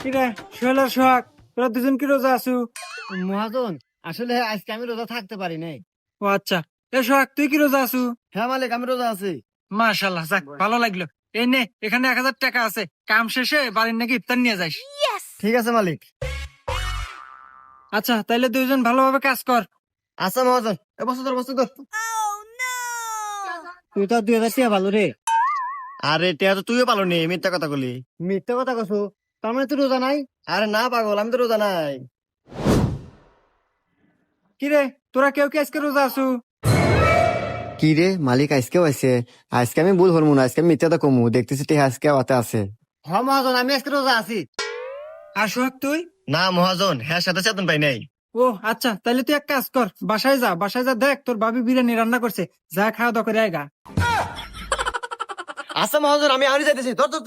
কিরে সোহেল আর সোহাগ, তোরা দুজন কি রোজা আছু? মহাজন, আসলে আজকে আমি রোজা থাকতে পারি নাই। ও আচ্ছা। এ সোহাগ, তুই কি রোজা আছু? হ্যাঁ মালিক, আমি রোজা আছি। মাশাল্লাহ, যাক ভালো লাগলো। এই নে, এখানে 1,000 টাকা আছে, কাম শেষে বাড়ির নাকি ইফতার নিয়ে যাইস। ঠিক আছে মালিক। আচ্ছা, তাইলে দুইজন ভালোভাবে কাজ কর। আচ্ছা মহাজন, এ বস্তু ধর, বস্তু ধর। তুই তো 2,000 টাকা ভালো রে। আরে টিয়া তো তুইও পালো নি, মিথ্যা কথা বলি। মিথ্যা কথা কছো? তার মানে তুই রোজা নাই? আরে না পাগল, আমি তো রোজা নাই। কিরে, তোরা কেউ কি আজকে রোজা আছু? কি রে মালিক, আজকেও আছে? আজকে আমি ভুল হরমু না, আজকে আমি মিথ্যাটা কমু, দেখতেছি টিয়া আজকে হাতে আছে। হ্যাঁ মহাজন, আমি আজকে রোজা আছি। আর সোহাগ তুই? না মহাজন, হ্যাঁ সাথে চেতন পাই নাই। ও আচ্ছা, তাইলে তুই এক কাজ কর, বাসায় যা, বাসায় যা, দেখ তোর ভাবি বিরিয়ানি রান্না করছে, যা খাওয়া দাওয়া করে আয়গা। আচ্ছা মহাজন, আমি আরই যাইতেছি। ধর ধর ধর।